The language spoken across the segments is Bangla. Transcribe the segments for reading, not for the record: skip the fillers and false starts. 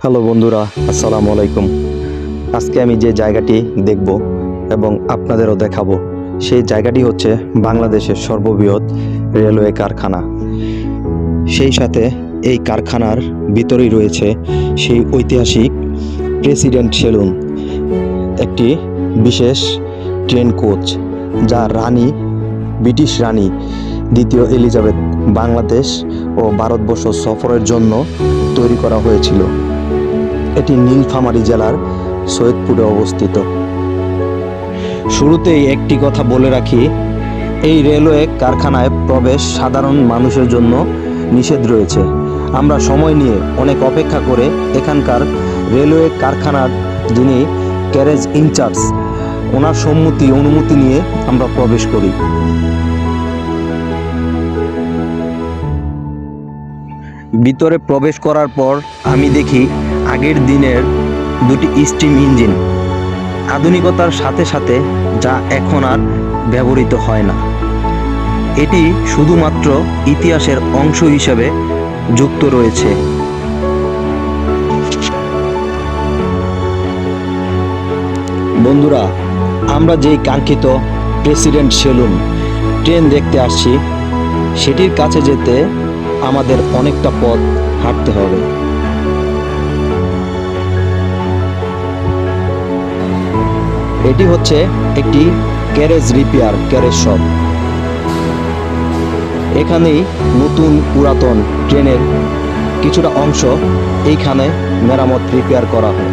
হ্যালো বন্ধুরা, আসসালামু আলাইকুম। আজকে আমি যে জায়গাটি দেখব এবং আপনাদেরও দেখাবো, সেই জায়গাটি হচ্ছে বাংলাদেশের সর্ববৃহৎ রেলওয়ে কারখানা। সেই সাথে এই কারখানার ভিতরেই রয়েছে সেই ঐতিহাসিক প্রেসিডেন্ট সেলুন, একটি বিশেষ ট্রেন কোচ, যা ব্রিটিশ রানী দ্বিতীয় এলিজাবেথ বাংলাদেশ ও ভারতবর্ষ সফরের জন্য তৈরি করা হয়েছিল। এটি নীলফামারী জেলার সৈয়দপুরে অবস্থিত। শুরুতেই একটি কথা বলে রাখি, এই রেলওয়ে কারখানায় প্রবেশ সাধারণ মানুষের জন্য নিষেধ রয়েছে। আমরা সময় নিয়ে অনেক অপেক্ষা করে এখানকার রেলওয়ে কারখানার যিনি ক্যারেজ ইনচার্জ, ওনার অনুমতি নিয়ে আমরা প্রবেশ করি। ভিতরে প্রবেশ করার পর আমি দেখি আগের দিনের দুটি স্টিম ইঞ্জিন, আধুনিকতার সাথে সাথে, যা এখন আর ব্যবহৃত হয় না। এটি শুধুমাত্র ইতিহাসের অংশ হিসেবে যুক্ত রয়েছে। বন্ধুরা, আমরা যেই কাঙ্ক্ষিত প্রেসিডেন্ট সেলুন ট্রেন দেখতে আসছি, সেটির কাছে যেতে আমাদের অনেকটা পথ হাঁটতে হবে। এটি হচ্ছে একটি ক্যারেজ শপ। এখানেই নতুন পুরাতন ট্রেনের কিছুটা অংশ এইখানে মেরামত রিপেয়ার করা হয়।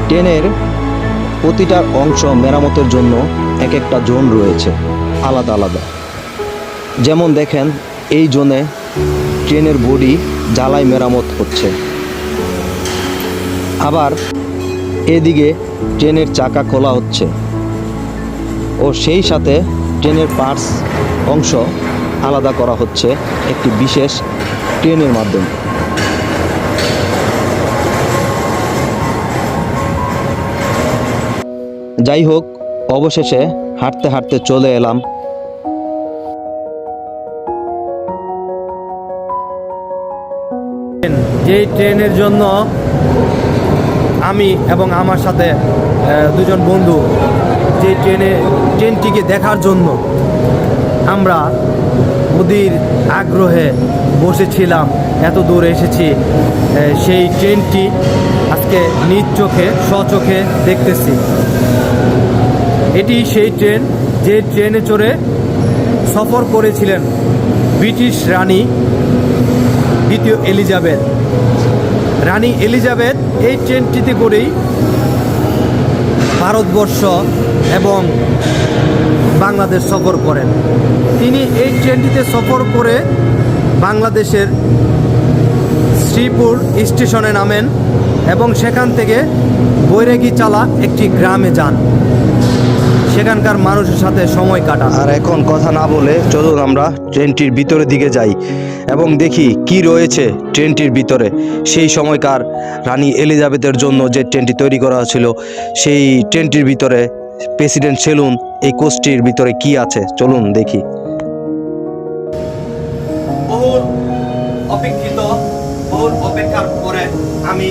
ট্রেনের প্রতিটা অংশ মেরামতের জন্য এক একটা জোন রয়েছে আলাদা আলাদা। যেমন দেখেন, এই জোনে ট্রেনের বডি জ্বালাই মেরামত হচ্ছে। আবার এদিকে ট্রেনের চাকা খোলা হচ্ছে ও সেই সাথে ট্রেনের পার্টস অংশ আলাদা করা হচ্ছে একটি বিশেষ ট্রেনের মাধ্যমে। যাই হোক, অবশেষে হাঁটতে হাঁটতে চলে এলাম যেই ট্রেনের জন্য আমি এবং আমার সাথে দুজন বন্ধু যে ট্রেনটিকে দেখার জন্য আমরা অধীর আগ্রহে বসেছিলাম, এত দূর এসেছি। সেই ট্রেনটি আজকে নিজ চোখে স্বচোখে দেখতেছি। এটি সেই ট্রেন যে ট্রেনে চড়ে সফর করেছিলেন ব্রিটিশ রানী দ্বিতীয় এলিজাবেথ। রানী এলিজাবেথ এই ট্রেনটিতে করেই ভারতবর্ষ এবং বাংলাদেশ সফর করেন। তিনি এই ট্রেনটিতে সফর করে বাংলাদেশের শ্রীপুর স্টেশনে নামেন এবং সেখান থেকে বৈরাগী চালা একটি গ্রামে যান, সেখানকার মানুষের সাথে সময় কাটান। আর এখন কথা না বলে চলুন আমরা ট্রেনটির ভিতরের দিকে যাই এবং দেখি কি রয়েছে ট্রেনটির ভিতরে। সেই সময়কার রানী এলিজাবেথের জন্য যে ট্রেনটি তৈরি করা হয়েছিল, সেই ট্রেনটির ভিতরে প্রেসিডেন্ট সেলুন এই কোচটির ভিতরে কি আছে, চলুন দেখি। বহুল অপেক্ষার পরে আমি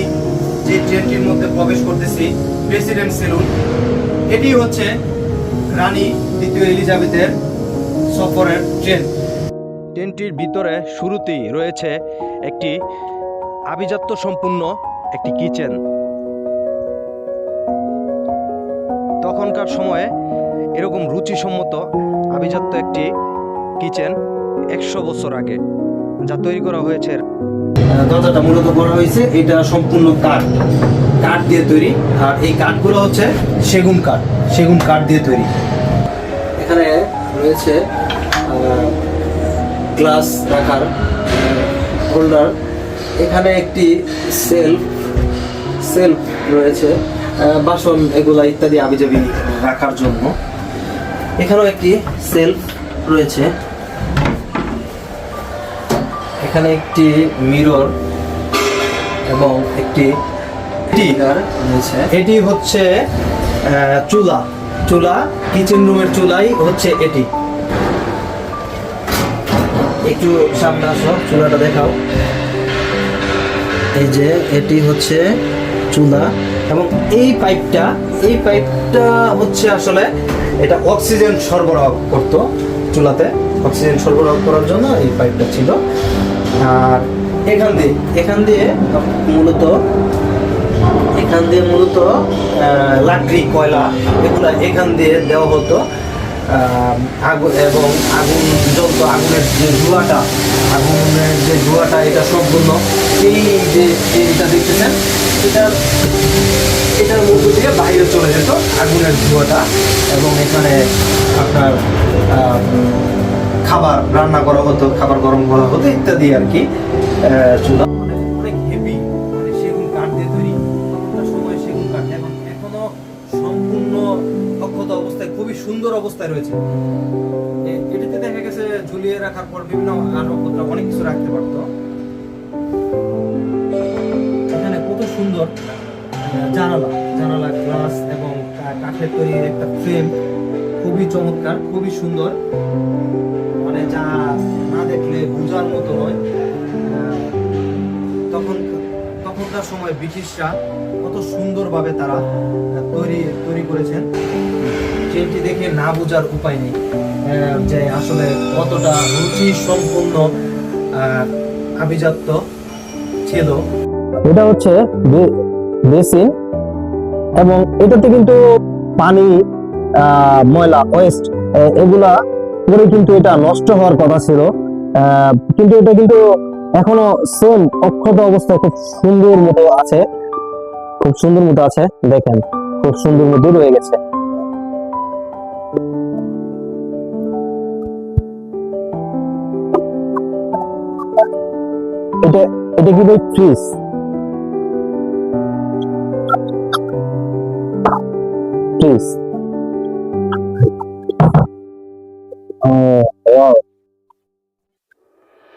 যে ট্রেনটির মধ্যে প্রবেশ করতেছি, প্রেসিডেন্ট সেলুন। এটি হচ্ছে রানী দ্বিতীয় এলিজাবেথের সফরের ট্রেন। ট্রেনটির ভিতরে শুরুতেই রয়েছে একটি আভিজাত্য সম্পূর্ণ একটি কিচেন। তখনকার সময়ে এরকম রুচিসম্মত আভিজাত্য একটি কিচেন 100 বছর আগে যা তৈরি করা হয়েছে। দরজাটা মূলত করা হয়েছে, এটা সম্পূর্ণ কাঠ দিয়ে তৈরি। আর এই কাঠগুলো হচ্ছে সেগুন কাঠ দিয়ে তৈরি। এখানে রয়েছে গ্লাস রাখার হোল্ডার। এখানে একটি সেলফ রয়েছে বাসন এগুলা ইত্যাদি আবিজাবি রাখার জন্য। এখানেও একটি সেলফ রয়েছে। এখানে একটি মিরর এবং একটি রয়েছে। এটি হচ্ছে চুলা কিচেন রুমের চুলাই হচ্ছে এটি। একটু সামনে আসো, চুলাটা দেখাও। এই যে এটি হচ্ছে চুলা, এবং এই পাইপটা হচ্ছে আসলে এটা অক্সিজেন সরবরাহ করত চুলাতে, অক্সিজেন সরবরাহ করার জন্য এই পাইপটা ছিল। আর এখান দিয়ে মূলত লাকড়ি, কয়লা এগুলা এখান দিয়ে দেওয়া হতো। আগুন জ্বলতো, আগুনের যে ধোঁয়াটা এটা সম্পূর্ণ এই যে এটা দেখতেছেন, এটার মধ্য দিয়ে বাইরে চলে যেত আগুনের ধোঁয়াটা, এবং এখানে আপনার খাবার রান্না করা হতো, খাবার গরম করা হতো ইত্যাদি আর কি। চুলা অনেক হেভি, মানে সেগুন কাঠ দিয়ে তৈরি, তখনকার সময় সেগুন কাঠ, এবং এখনো সম্পূর্ণ অক্ষত অবস্থায়, খুবই সুন্দর অবস্থায় রয়েছে। এটিতে দেখা গেছে ঝুলিয়ে রাখার পর বিভিন্ন আসবাবপত্র অনেক কিছু রাখতে পারতো। এখানে কত সুন্দর জানালা গ্লাস এবং কাঠের তৈরি একটা ফ্রেম, খুবই চমৎকার, খুবই সুন্দর, মানে যা না দেখলে বোঝার মতো নয়। তখনকার সময় ব্রিটিশরা কত সুন্দরভাবে তারা তৈরি করেছেন, ট্রেনটি দেখে না বোঝার উপায় নেই যে আসলে কতটা রুচি সম্পূর্ণ আভিজাত্য ছিল। এটা হচ্ছে বেসিন, এবং এটাতে কিন্তু পানি, ময়লা, ওয়েস্ট এগুলা করে কিন্তু এটা নষ্ট হওয়ার কথা ছিল, কিন্তু এটা কিন্তু এখনো সেম অক্ষত অবস্থায় খুব সুন্দর মতো আছে, দেখেন খুব সুন্দর মতো রয়ে গেছে। এটা কি ভাই ফ্রিজ?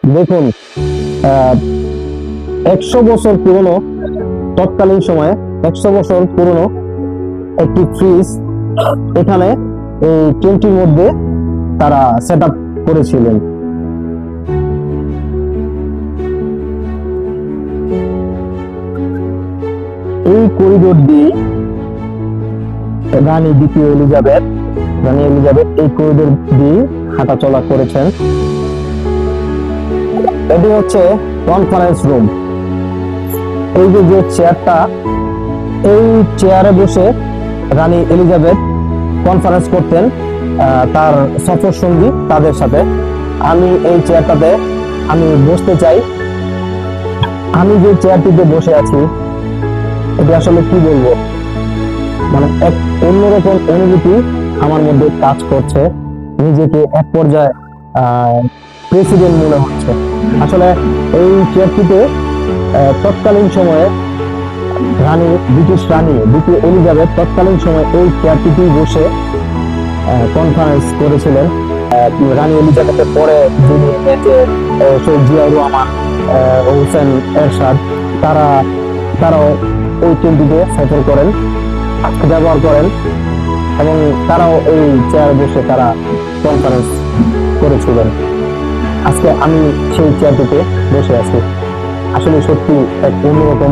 দেখুন 100 বছর পুরনো, তৎকালীন সময়ে 100 বছর পুরনো একটি ফ্রিজ এখানে এই ট্রেনটির মধ্যে তারা সেট আপ করেছিলেন। এই করিডোর দিয়ে রানী এলিজাবেথ এই করিডোর দিয়ে হাঁটা চলা করেছেন। এটি হচ্ছে কনফারেন্স রুম। এই যে চেয়ারটা, এই চেয়ারে বসে রানী এলিজাবেথ কনফারেন্স করতেন তার সফর সঙ্গী তাদের সাথে। আমি এই চেয়ারটাতে আমি বসতে চাই। আমি যে চেয়ারটিতে বসে আছি, এটি আসলে কি বলবো, মানে এক অন্যরকম অনুভূতি আমার মধ্যে কাজ করছে। নিজেকে এক পর্যায়ে প্রেসিডেন্ট মনে হচ্ছে। আসলে এই চেয়ারটিতে তৎকালীন সময়ে ব্রিটিশ রানী দ্বিতীয় এলিজাবেথ তৎকালীন সময়ে এই চেয়ারটিতেই বসে কনফারেন্স করেছিলেন। রানী এলিজাবেথের পরে যিনি শহীদ জিয়াউর রহমান, হোসেন এরশাদ, তারাও এই ট্রেনটিতে সফর করেন, ব্যবহার করেন, এবং তারাও এই চেয়ারে বসে তারা কনফারেন্স করেছিলেন। আজকে আমি সেই চেয়ারটিতে বসে আছি। আসলে সত্যি এক অন্যরকম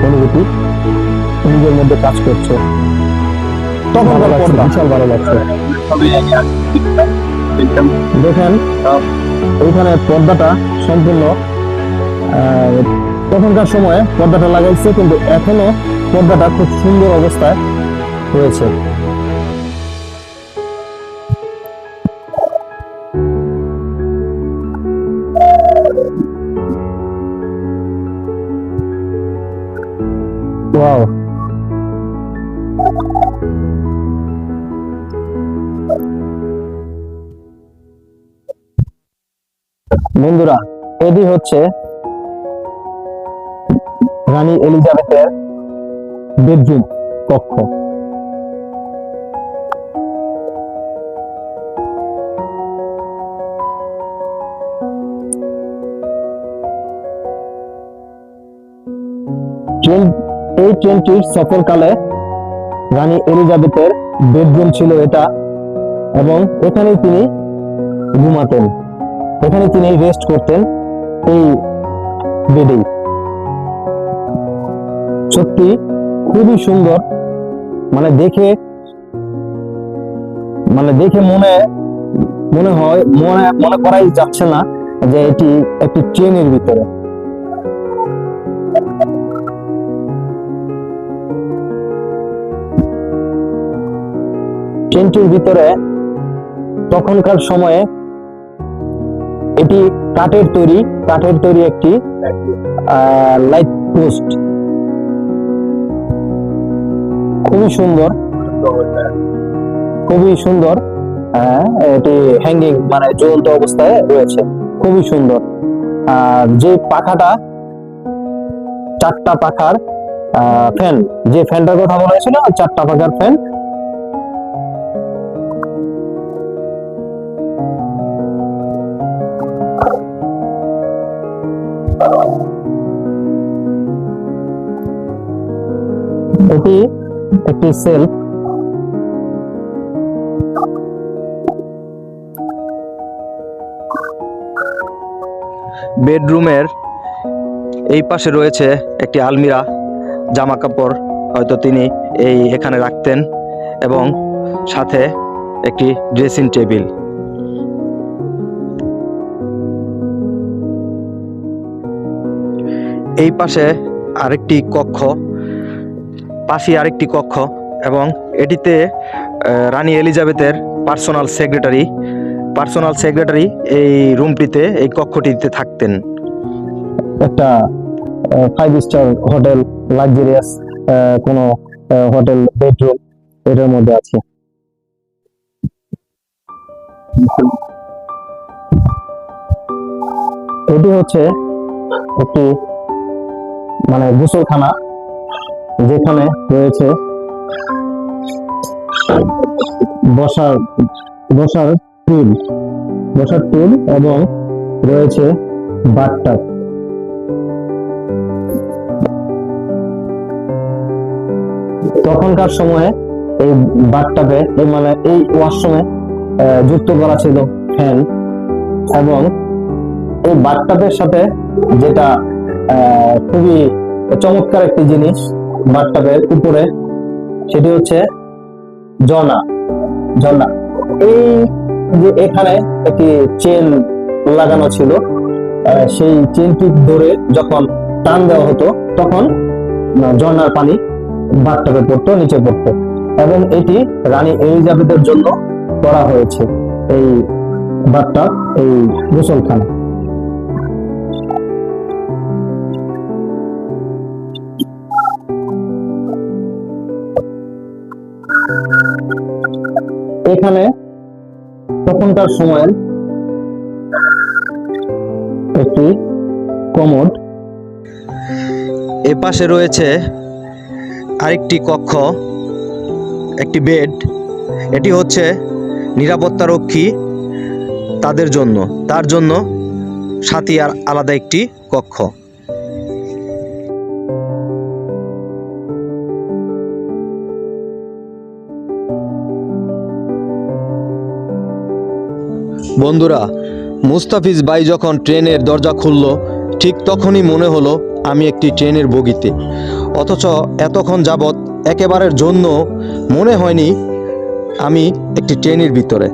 অনুভূতি নিজের মধ্যে কাজ করছে। তখন বিশাল ভালো লাগছে। দেখেন এইখানে পর্দাটা সম্পূর্ণ তখনকার সময়ে পর্দাটা লাগাইছে, কিন্তু এখনো পর্দাটা খুব সুন্দর অবস্থায় রয়েছে। ওয়াও, বন্ধুরা, এটি হচ্ছে রানী এলিজাবেথের বেডরুম কক্ষ। এই ট্রেনটির সফরকালে রানী এলিজাবেথের বেডরুম ছিল এটা, এবং এখানেই তিনি ঘুমাতেন, এখানে তিনি রেস্ট করতেন এই বেডেই। সত্যি খুবই সুন্দর, মানে দেখে মনে হয় মনে করাই যাচ্ছে না যে এটি একটি ট্রেনের ভিতরে। ট্রেনটির ভিতরে তখনকার সময়ে এটি কাঠের তৈরি একটি লাইট পোস্ট, খুবই সুন্দর। এটি হ্যাঙ্গিং মানে ঝুলন্ত অবস্থায় রয়েছে, খুবই সুন্দর। আর যে পাখাটা, 4টা পাখার ফ্যান, যে ফ্যানটার কথা বলা হয়েছিল, 4টা পাখার ফ্যান। এটি একটি সেলফ, বেডরুমের এই পাশে রয়েছে একটি আলমিরা, জামা কাপড় হয়তো তিনি এখানে রাখতেন, এবং সাথে একটি ড্রেসিং টেবিল। এই পাশে আরেকটি কক্ষ, এবং এটিতে রানী এলিজাবেথের পার্সোনাল সেক্রেটারি এই রুমটিতে, এই কক্ষটিতে থাকতেন। একটা 5 স্টার হোটেল, লাক্সারিয়াস কোন হোটেল বেডরুম এটার মধ্যে আছে। এটি হচ্ছে একটি মানে গোসলখানা, যেখানে রয়েছে বসার টুল এবং রয়েছে বাথটাব। তখনকার সময়ে এই বাথটাবে মানে এই ওয়াশরুমে যুক্ত করা ছিল ফ্যান, এবং এই বাথটাবের সাথে যেটা খুবই চমৎকার একটি জিনিস বাথটাবের উপরে, সেটি হচ্ছে ঝর্ণা। এই যে এখানে একটি চেন লাগানো ছিল, সেই চেনটি ধরে যখন টান দেওয়া হতো তখন ঝর্ণার পানি বাথটাবে পড়তো, নিচে পড়তো। এবং এটি রানী এলিজাবেথের জন্য করা হয়েছে এই বাথটাব, এই গোসলখানা। এখানে তখনকার সময়ের একটি কমোড। এ পাশে রয়েছে আরেকটি কক্ষ, একটি বেড। এটি হচ্ছে নিরাপত্তারক্ষী তার জন্য সাথী আর আলাদা একটি কক্ষ। বন্ধুরা, মুস্তাফিজ ভাই যখন ট্রেনের দরজা খুলল, ঠিক তখনই মনে হলো আমি একটি ট্রেনের বগিতে, অথচ এতক্ষণ যাবৎ একেবারের জন্য মনে হয়নি আমি একটি ট্রেনের ভিতরে।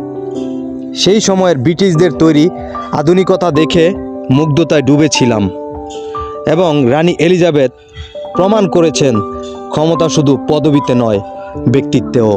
সেই সময়ের ব্রিটিশদের তৈরি আধুনিকতা দেখে মুগ্ধতায় ডুবেছিলাম, এবং রানী এলিজাবেথ প্রমাণ করেছেন ক্ষমতা শুধু পদবিতে নয়, ব্যক্তিত্বেও।